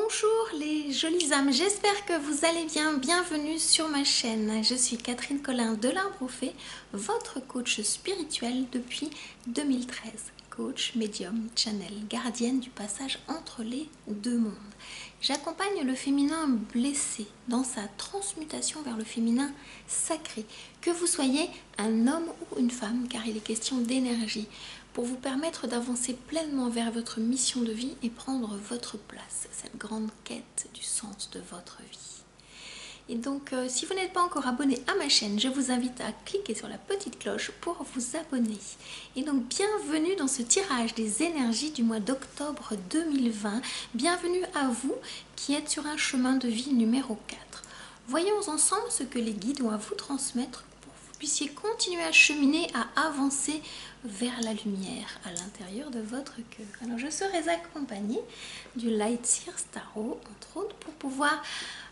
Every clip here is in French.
Bonjour les jolies âmes, j'espère que vous allez bien, bienvenue sur ma chaîne. Je suis Catherine Collin de l'Arbre au Fée, votre coach spirituel depuis 2013. Coach, médium, channel, gardienne du passage entre les deux mondes. J'accompagne le féminin blessé dans sa transmutation vers le féminin sacré, que vous soyez un homme ou une femme, car il est question d'énergie, pour vous permettre d'avancer pleinement vers votre mission de vie et prendre votre place, cette grande quête du sens de votre vie. Et donc, si vous n'êtes pas encore abonné à ma chaîne, je vous invite à cliquer sur la petite cloche pour vous abonner. Et donc, bienvenue dans ce tirage des énergies du mois d'octobre 2020. Bienvenue à vous qui êtes sur un chemin de vie numéro 4. Voyons ensemble ce que les guides ont à vous transmettre pour que vous puissiez continuer à cheminer, à avancer vers la lumière à l'intérieur de votre cœur. Alors, je serai accompagnée du Light Seer Tarot, entre autres, pour pouvoir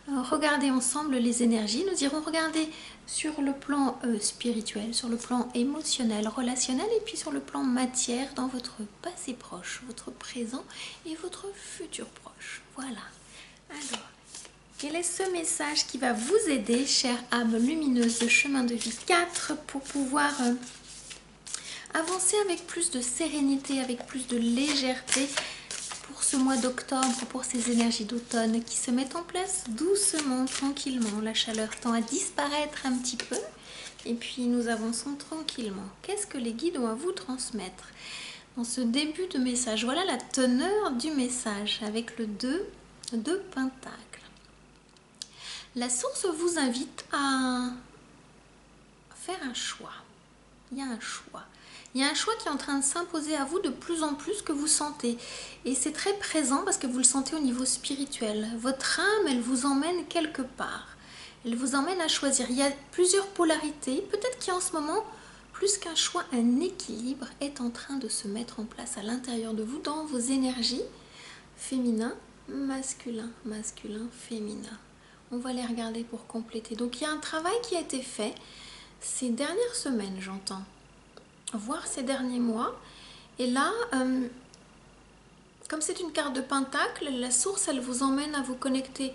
regarder ensemble les énergies. Nous irons regarder sur le plan spirituel, sur le plan émotionnel, relationnel et puis sur le plan matière dans votre passé proche, votre présent et votre futur proche. Voilà. Alors, quel est ce message qui va vous aider, chère âme lumineuse de chemin de vie 4, pour pouvoir avancer avec plus de sérénité, avec plus de légèreté pour ce mois d'octobre, pour ces énergies d'automne qui se mettent en place doucement, tranquillement. La chaleur tend à disparaître un petit peu et puis nous avançons tranquillement. Qu'est-ce que les guides ont à vous transmettre dans ce début de message? Voilà la teneur du message avec le 2 de Pentacle. La source vous invite à faire un choix. Il y a un choix. Il y a un choix qui est en train de s'imposer à vous de plus en plus que vous sentez. Et c'est très présent parce que vous le sentez au niveau spirituel. Votre âme, elle vous emmène quelque part. Elle vous emmène à choisir. Il y a plusieurs polarités. Peut-être qu'il y a en ce moment, plus qu'un choix, un équilibre est en train de se mettre en place à l'intérieur de vous dans vos énergies féminin, masculin, masculin, féminin. On va les regarder pour compléter. Donc il y a un travail qui a été fait ces dernières semaines, j'entends. Voir ces derniers mois. Et là, comme c'est une carte de pentacle, la source, elle vous emmène à vous connecter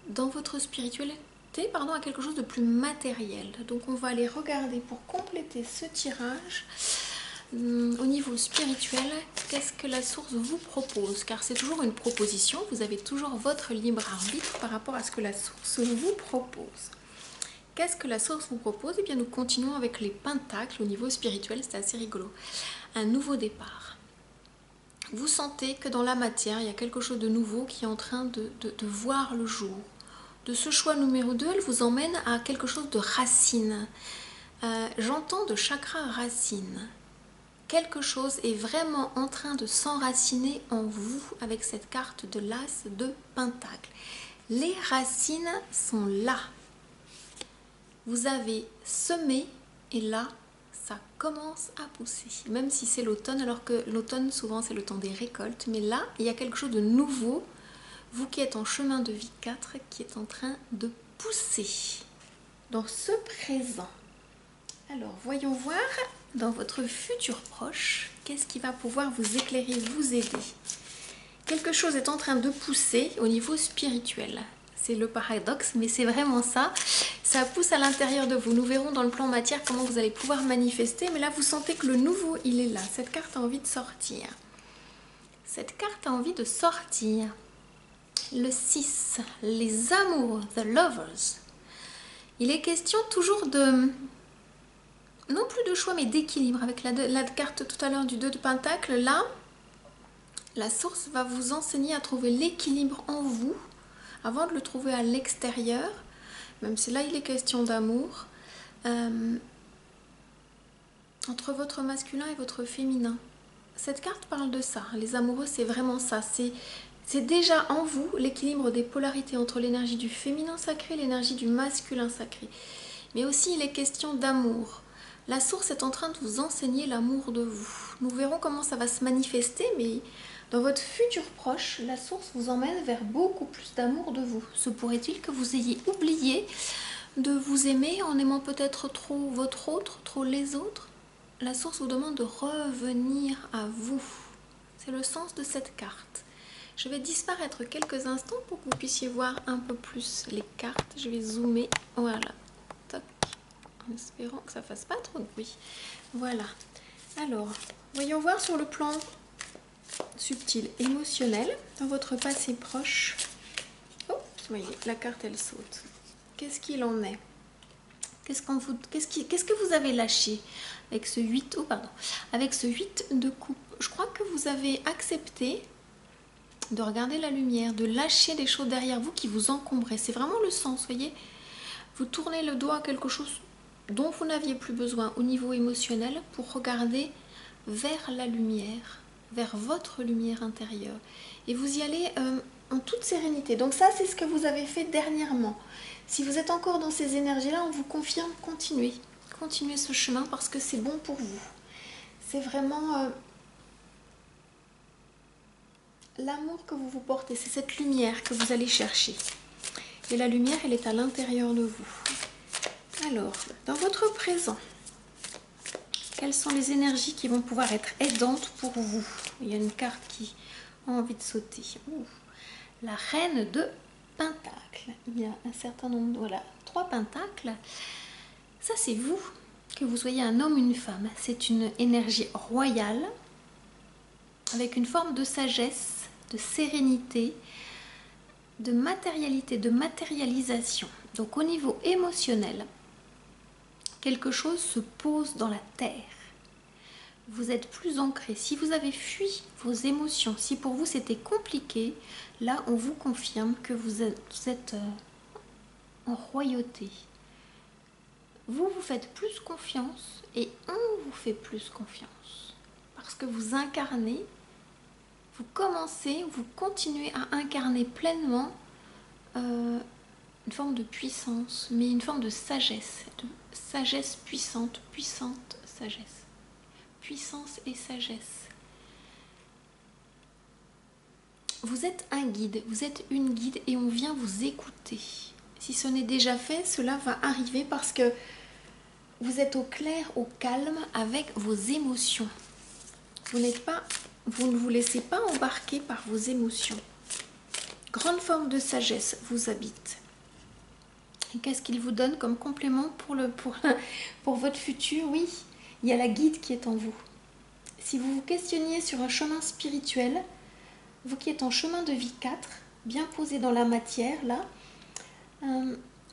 dans votre spiritualité, à quelque chose de plus matériel. Donc on va aller regarder pour compléter ce tirage au niveau spirituel, qu'est-ce que la source vous propose, car c'est toujours une proposition, vous avez toujours votre libre arbitre par rapport à ce que la source vous propose. Qu'est-ce que la source vous propose? Eh bien, nous continuons avec les pentacles au niveau spirituel, c'est assez rigolo. Un nouveau départ. Vous sentez que dans la matière, il y a quelque chose de nouveau qui est en train de voir le jour. De ce choix numéro 2, elle vous emmène à quelque chose de racine. J'entends de chakra racine. Quelque chose est vraiment en train de s'enraciner en vous avec cette carte de l'as de pentacle. Les racines sont là. Vous avez semé et là, ça commence à pousser. Même si c'est l'automne, alors que l'automne, souvent, c'est le temps des récoltes. Mais là, il y a quelque chose de nouveau. Vous qui êtes en chemin de vie 4, qui est en train de pousser dans ce présent. Alors, voyons voir dans votre futur proche, qu'est-ce qui va pouvoir vous éclairer, vous aider. Quelque chose est en train de pousser au niveau spirituel. C'est le paradoxe, mais c'est vraiment ça. Ça pousse à l'intérieur de vous. Nous verrons dans le plan matière comment vous allez pouvoir manifester. Mais là, vous sentez que le nouveau, il est là. Cette carte a envie de sortir. Cette carte a envie de sortir. Le 6, les amoureux, the lovers. Il est question toujours de... non plus de choix, mais d'équilibre. Avec la carte tout à l'heure du 2 de Pentacle, là, la source va vous enseigner à trouver l'équilibre en vous avant de le trouver à l'extérieur. Même si là il est question d'amour, entre votre masculin et votre féminin. Cette carte parle de ça, les amoureux, c'est vraiment ça, c'est déjà en vous l'équilibre des polarités entre l'énergie du féminin sacré et l'énergie du masculin sacré. Mais aussi il est question d'amour. La source est en train de vous enseigner l'amour de vous. Nous verrons comment ça va se manifester, mais dans votre futur proche, la source vous emmène vers beaucoup plus d'amour de vous. Se pourrait-il que vous ayez oublié de vous aimer en aimant peut-être trop votre autre, trop les autres? La source vous demande de revenir à vous. C'est le sens de cette carte. Je vais disparaître quelques instants pour que vous puissiez voir un peu plus les cartes. Je vais zoomer, voilà, toc, en espérant que ça fasse pas trop de bruit. Voilà, alors, voyons voir sur le plan subtil, émotionnel, dans votre passé proche. Oh, voyez, la carte elle saute. Qu'est-ce qu'il en est? Qu'est-ce que vous avez lâché avec ce 8, oh pardon, avec ce 8 de coupe? Je crois que vous avez accepté de regarder la lumière, de lâcher des choses derrière vous qui vous encombraient. C'est vraiment le sens, voyez. Vous tournez le doigt à quelque chose dont vous n'aviez plus besoin au niveau émotionnel pour regarder vers la lumière, vers votre lumière intérieure. Et vous y allez en toute sérénité. Donc ça, c'est ce que vous avez fait dernièrement. Si vous êtes encore dans ces énergies-là, on vous confirme, continuez. Continuez ce chemin parce que c'est bon pour vous. C'est vraiment l'amour que vous vous portez. C'est cette lumière que vous allez chercher. Et la lumière, elle est à l'intérieur de vous. Alors, dans votre présent, quelles sont les énergies qui vont pouvoir être aidantes pour vous? Il y a une carte qui a envie de sauter. Ouh. La reine de Pentacles. Il y a un certain nombre, voilà, 3 pentacles. Ça, c'est vous, que vous soyez un homme ou une femme. C'est une énergie royale, avec une forme de sagesse, de sérénité, de matérialité, de matérialisation. Donc au niveau émotionnel, quelque chose se pose dans la terre. Vous êtes plus ancré. Si vous avez fui vos émotions, si pour vous c'était compliqué, là on vous confirme que vous êtes en royauté. Vous vous faites plus confiance et on vous fait plus confiance. Parce que vous incarnez, vous commencez, vous continuez à incarner pleinement une forme de puissance, mais une forme de sagesse puissante, puissante sagesse. Puissance et sagesse. Vous êtes un guide, vous êtes une guide et on vient vous écouter. Si ce n'est déjà fait, cela va arriver parce que vous êtes au clair, au calme avec vos émotions. Vous ne vous laissez pas embarquer par vos émotions. Grande forme de sagesse vous habite. Et qu'est-ce qu'il vous donne comme complément pour votre futur? Oui, il y a la guide qui est en vous. Si vous vous questionniez sur un chemin spirituel, vous qui êtes en chemin de vie 4, bien posé dans la matière, là,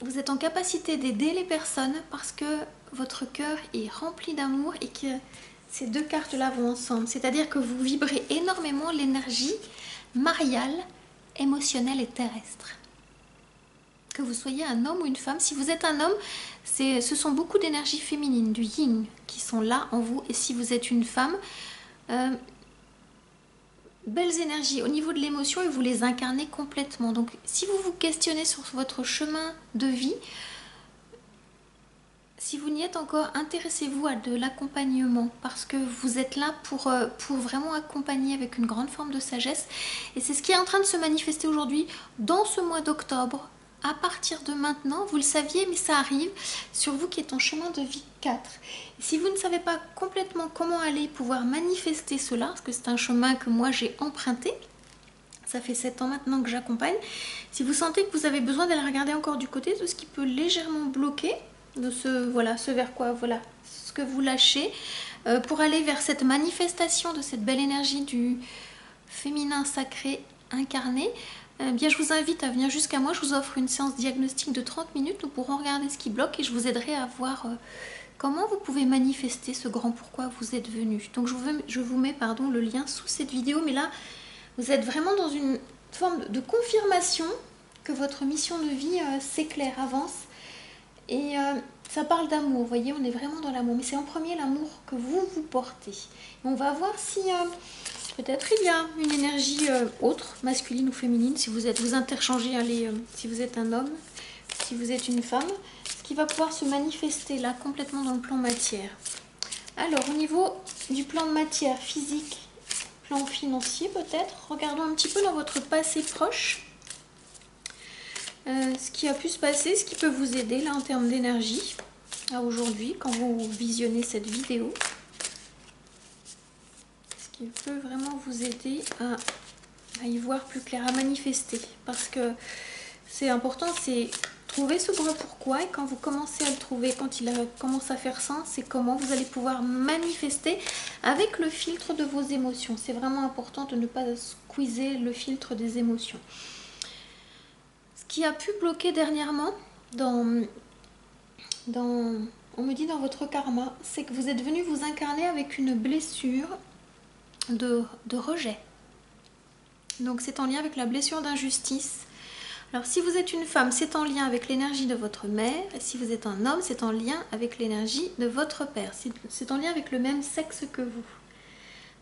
vous êtes en capacité d'aider les personnes parce que votre cœur est rempli d'amour et que ces 2 cartes-là vont ensemble. C'est-à-dire que vous vibrez énormément l'énergie mariale, émotionnelle et terrestre. Que vous soyez un homme ou une femme, si vous êtes un homme, ce sont beaucoup d'énergie féminine, du yin, qui sont là en vous. Et si vous êtes une femme, belles énergies au niveau de l'émotion et vous les incarnez complètement. Donc si vous vous questionnez sur votre chemin de vie, si vous n'y êtes encore, intéressez-vous à de l'accompagnement parce que vous êtes là pour vraiment accompagner avec une grande forme de sagesse. Et c'est ce qui est en train de se manifester aujourd'hui dans ce mois d'octobre. À partir de maintenant, vous le saviez, mais ça arrive sur vous qui êtes en chemin de vie 4. Si vous ne savez pas complètement comment aller pouvoir manifester cela, parce que c'est un chemin que moi j'ai emprunté, ça fait 7 ans maintenant que j'accompagne, si vous sentez que vous avez besoin d'aller regarder encore du côté de ce qui peut légèrement bloquer, de ce vers quoi, voilà, ce que vous lâchez, pour aller vers cette manifestation de cette belle énergie du féminin sacré incarné, bien, je vous invite à venir jusqu'à moi. Je vous offre une séance diagnostique de 30 minutes. Nous pourrons regarder ce qui bloque et je vous aiderai à voir comment vous pouvez manifester ce grand pourquoi vous êtes venu. Donc je vous mets le lien sous cette vidéo. Mais là, vous êtes vraiment dans une forme de confirmation que votre mission de vie s'éclaire, avance. Et ça parle d'amour, vous voyez, on est vraiment dans l'amour. Mais c'est en premier l'amour que vous vous portez. Et on va voir si... peut-être il y a une énergie autre, masculine ou féminine, si vous interchangez, si vous êtes un homme, si vous êtes une femme, ce qui va pouvoir se manifester là complètement dans le plan matière. Alors au niveau du plan de matière physique, plan financier peut-être, regardons un petit peu dans votre passé proche, ce qui a pu se passer, ce qui peut vous aider là en termes d'énergie, à aujourd'hui quand vous visionnez cette vidéo. Il peut vraiment vous aider à à y voir plus clair, à manifester. Parce que c'est important, c'est trouver ce grand pourquoi. Et quand vous commencez à le trouver, quand il commence à faire sens, c'est comment vous allez pouvoir manifester avec le filtre de vos émotions. C'est vraiment important de ne pas squeezer le filtre des émotions. Ce qui a pu bloquer dernièrement on me dit dans votre karma, c'est que vous êtes venu vous incarner avec une blessure de rejet. Donc c'est en lien avec la blessure d'injustice. Alors si vous êtes une femme, c'est en lien avec l'énergie de votre mère. Et si vous êtes un homme, c'est en lien avec l'énergie de votre père. C'est en lien avec le même sexe que vous.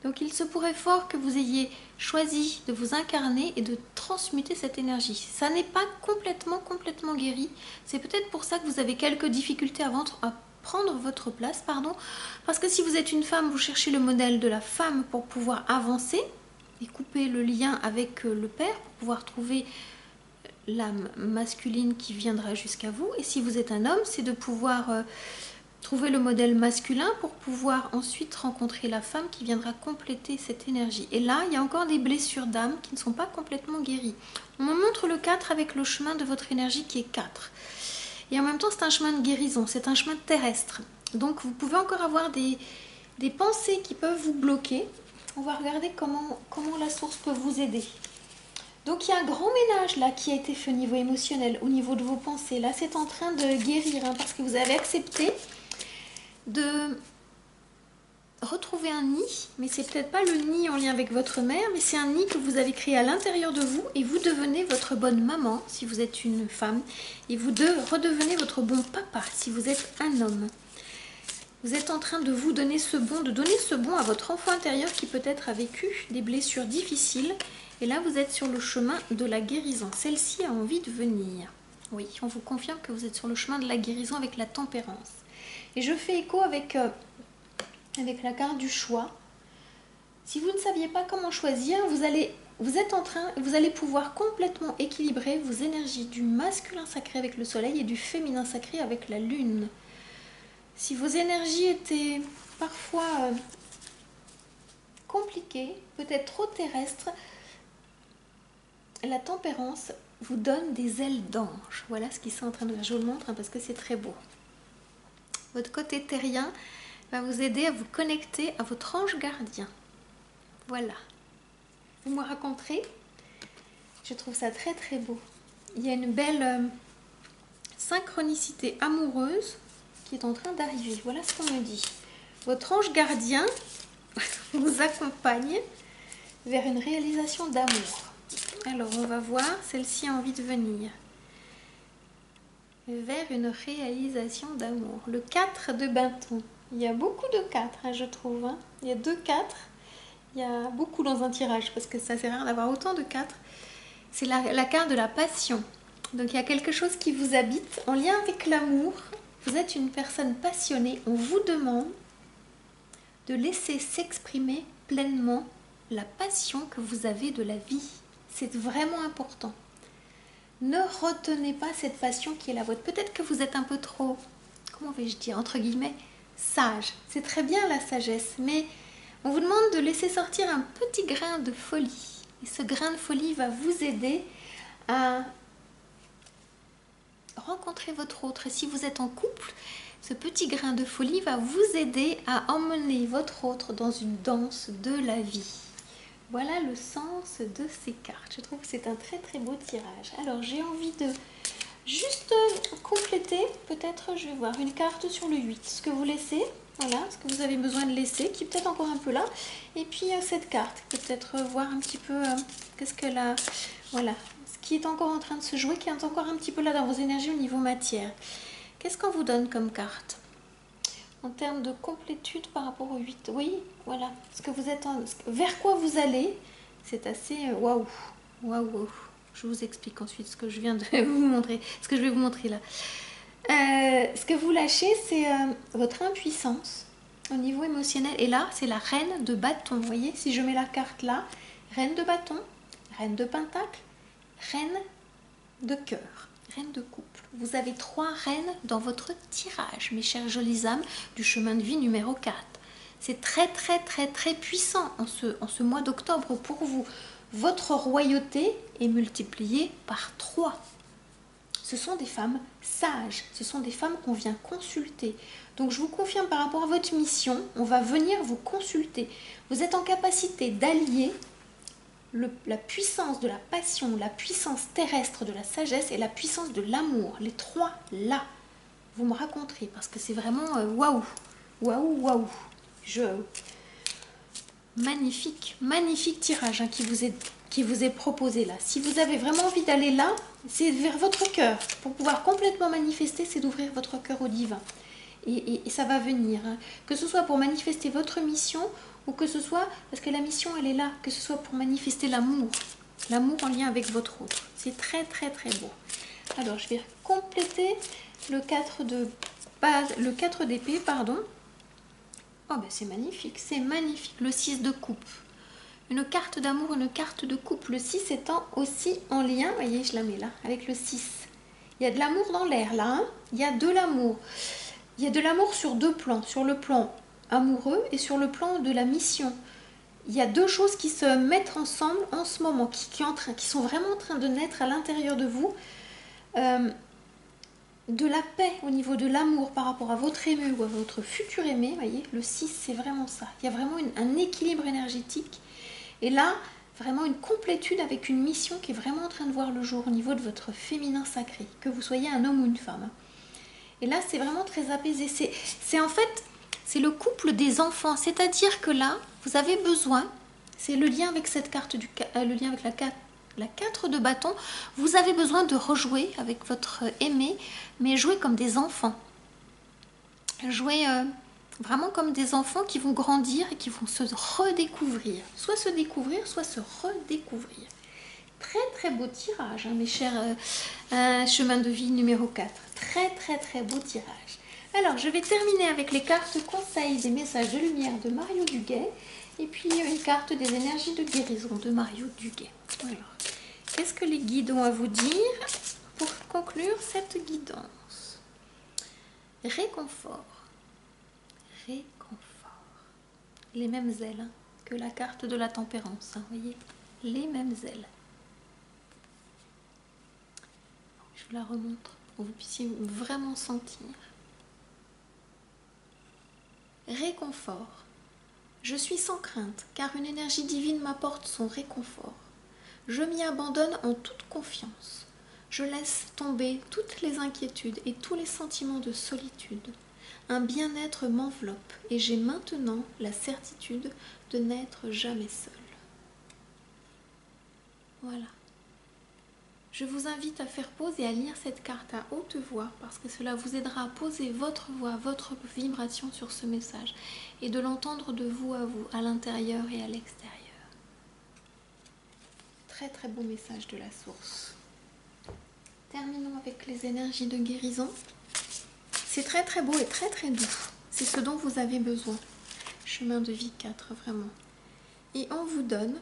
Donc il se pourrait fort que vous ayez choisi de vous incarner et de transmuter cette énergie. Ça n'est pas complètement guéri. C'est peut-être pour ça que vous avez quelques difficultés à prendre votre place, parce que si vous êtes une femme, vous cherchez le modèle de la femme pour pouvoir avancer et couper le lien avec le père, pour pouvoir trouver l'âme masculine qui viendra jusqu'à vous. Et si vous êtes un homme, c'est de pouvoir trouver le modèle masculin pour pouvoir ensuite rencontrer la femme qui viendra compléter cette énergie. Et là, il y a encore des blessures d'âme qui ne sont pas complètement guéries. On me montre le 4 avec le chemin de votre énergie qui est 4. Et en même temps, c'est un chemin de guérison, c'est un chemin terrestre. Donc, vous pouvez encore avoir des pensées qui peuvent vous bloquer. On va regarder comment la source peut vous aider. Donc, il y a un grand ménage là qui a été fait au niveau émotionnel, au niveau de vos pensées. Là, c'est en train de guérir parce que vous avez accepté de retrouver un nid, mais c'est peut-être pas le nid en lien avec votre mère, mais c'est un nid que vous avez créé à l'intérieur de vous et vous devenez votre bonne maman si vous êtes une femme et vous redevenez votre bon papa si vous êtes un homme. Vous êtes en train de vous donner ce bon, de donner ce bon à votre enfant intérieur qui peut-être a vécu des blessures difficiles et là vous êtes sur le chemin de la guérison. Celle-ci a envie de venir. Oui, on vous confirme que vous êtes sur le chemin de la guérison avec la tempérance. Et je fais écho avec la carte du choix. Si vous ne saviez pas comment choisir, vous allez pouvoir complètement équilibrer vos énergies du masculin sacré avec le soleil et du féminin sacré avec la lune. Si vos énergies étaient parfois compliquées, peut-être trop terrestres, la tempérance vous donne des ailes d'ange. Voilà ce qui est en train de faire. Je vous le montre parce que c'est très beau. Votre côté terrien va vous aider à vous connecter à votre ange gardien. Voilà. Vous me raconterez. Je trouve ça très très beau. Il y a une belle synchronicité amoureuse qui est en train d'arriver. Voilà ce qu'on me dit. Votre ange gardien vous accompagne vers une réalisation d'amour. Alors, on va voir. Celle-ci a envie de venir. Vers une réalisation d'amour. Le 4 de bâton. Il y a beaucoup de 4, je trouve. Il y a 2 4. Il y a beaucoup dans un tirage parce que ça sert à rien d'avoir autant de 4. C'est la carte de la passion. Donc il y a quelque chose qui vous habite en lien avec l'amour. Vous êtes une personne passionnée. On vous demande de laisser s'exprimer pleinement la passion que vous avez de la vie. C'est vraiment important. Ne retenez pas cette passion qui est la vôtre. Peut-être que vous êtes un peu trop, comment vais-je dire, entre guillemets, sage. C'est très bien la sagesse, mais on vous demande de laisser sortir un petit grain de folie. Et ce grain de folie va vous aider à rencontrer votre autre. Et si vous êtes en couple, ce petit grain de folie va vous aider à emmener votre autre dans une danse de la vie. Voilà le sens de ces cartes. Je trouve que c'est un très très beau tirage. Alors j'ai envie de juste compléter, peut-être je vais voir une carte sur le 8. Ce que vous laissez, voilà, ce que vous avez besoin de laisser, qui est peut-être encore un peu là. Et puis cette carte, peut-être voir un petit peu qu'est-ce qu'elle a, voilà, ce qui est encore en train de se jouer, qui est encore un petit peu là dans vos énergies au niveau matière. Qu'est-ce qu'on vous donne comme carte ? En termes de complétude par rapport au 8, oui, voilà, ce que vous êtes vers quoi vous allez, c'est assez waouh, waouh. Je vous explique ensuite ce que je viens de vous montrer, ce que je vais vous montrer là. Ce que vous lâchez, c'est votre impuissance au niveau émotionnel. Et là, c'est la reine de bâton. Vous voyez, si je mets la carte là, reine de bâton, reine de pentacle, reine de cœur, reine de couple. Vous avez 3 reines dans votre tirage, mes chères jolies âmes, du chemin de vie numéro 4. C'est très très très très puissant en ce mois d'octobre pour vous. votre royauté est multipliée par 3. Ce sont des femmes sages, ce sont des femmes qu'on vient consulter. Donc je vous confirme par rapport à votre mission, on va venir vous consulter. Vous êtes en capacité d'allier la puissance de la passion, la puissance terrestre de la sagesse et la puissance de l'amour. Les 3 là, vous me raconterez parce que c'est vraiment waouh, waouh, waouh. Magnifique, magnifique tirage hein, qui vous est proposé là. Si vous avez vraiment envie d'aller là, c'est vers votre cœur. Pour pouvoir complètement manifester, c'est d'ouvrir votre cœur au divin. Et ça va venir. Hein. Que ce soit pour manifester votre mission ou que ce soit, parce que la mission elle est là, que ce soit pour manifester l'amour. L'amour en lien avec votre autre. C'est très très très beau. Alors je vais compléter le 4 d'épée, pardon. Oh ben c'est magnifique, c'est magnifique. Le 6 de coupe. Une carte d'amour, une carte de coupe. Le 6 étant aussi en lien, vous voyez, je la mets là, avec le 6. Il y a de l'amour dans l'air là, hein. Il y a de l'amour. Il y a de l'amour sur 2 plans, sur le plan amoureux et sur le plan de la mission. Il y a 2 choses qui se mettent ensemble en ce moment, qui sont vraiment en train de naître à l'intérieur de vous. De la paix au niveau de l'amour par rapport à votre aimé ou à votre futur aimé, vous voyez, le 6 c'est vraiment ça. Il y a vraiment un équilibre énergétique et là, vraiment une complétude avec une mission qui est vraiment en train de voir le jour au niveau de votre féminin sacré, que vous soyez un homme ou une femme. Et là, c'est vraiment très apaisé. C'est en fait, c'est le couple des enfants. C'est-à-dire que là, vous avez besoin, c'est le lien avec cette carte, le lien avec la 4 de bâton, vous avez besoin de rejouer avec votre aimé, mais jouer comme des enfants. Jouer vraiment comme des enfants qui vont grandir et qui vont se redécouvrir. Soit se découvrir, soit se redécouvrir. Très très beau tirage, hein, mes chers chemin de vie numéro 4. Très très très beau tirage. Alors je vais terminer avec les cartes conseils des messages de lumière de Mario Duguay et puis une carte des énergies de guérison de Mario Duguay. Alors, qu'est-ce que les guides ont à vous dire pour conclure cette guidance? Réconfort. Réconfort. Les mêmes ailes hein, que la carte de la tempérance, hein, voyez, les mêmes ailes. Je vous la remontre pour que vous puissiez vraiment sentir. Réconfort. Je suis sans crainte, car une énergie divine m'apporte son réconfort. Je m'y abandonne en toute confiance. Je laisse tomber toutes les inquiétudes et tous les sentiments de solitude. Un bien-être m'enveloppe et j'ai maintenant la certitude de n'être jamais seule. Voilà. Je vous invite à faire pause et à lire cette carte à haute voix parce que cela vous aidera à poser votre voix, votre vibration sur ce message et de l'entendre de vous, à l'intérieur et à l'extérieur. Très très beau message de la source. Terminons avec les énergies de guérison. C'est très très beau et très très doux. C'est ce dont vous avez besoin. Chemin de vie 4, vraiment. Et on vous donne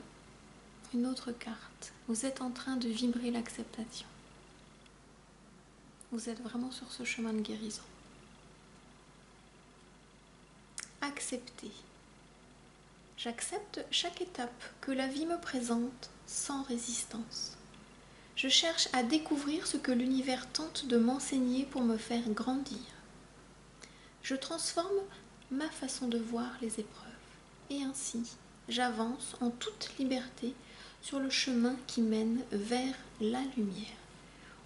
une autre carte. Vous êtes en train de vibrer l'acceptation. Vous êtes vraiment sur ce chemin de guérison. Accepter. J'accepte chaque étape que la vie me présente sans résistance. Je cherche à découvrir ce que l'univers tente de m'enseigner pour me faire grandir. Je transforme ma façon de voir les épreuves. Et ainsi, j'avance en toute liberté sur le chemin qui mène vers la lumière.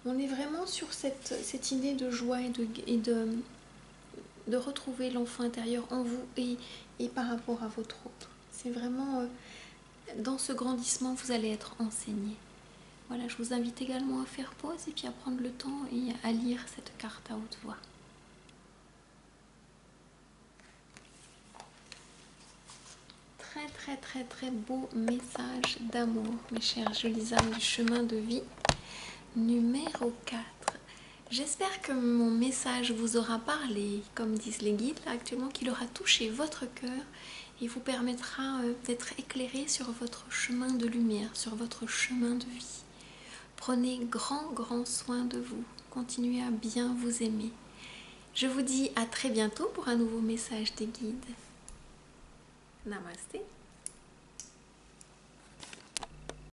On est vraiment sur cette idée de joie et de retrouver l'enfant intérieur en vous et par rapport à votre autre. C'est vraiment dans ce grandissement vous allez être enseigné. Voilà, je vous invite également à faire pause et puis à prendre le temps et à lire cette carte à haute voix. Très très très très beau message d'amour, mes chères jolies âmes du chemin de vie numéro 4. J'espère que mon message vous aura parlé, comme disent les guides là actuellement, qu'il aura touché votre cœur et vous permettra d'être éclairé sur votre chemin de lumière, sur votre chemin de vie. Prenez grand soin de vous, continuez à bien vous aimer. Je vous dis à très bientôt pour un nouveau message des guides. Namasté.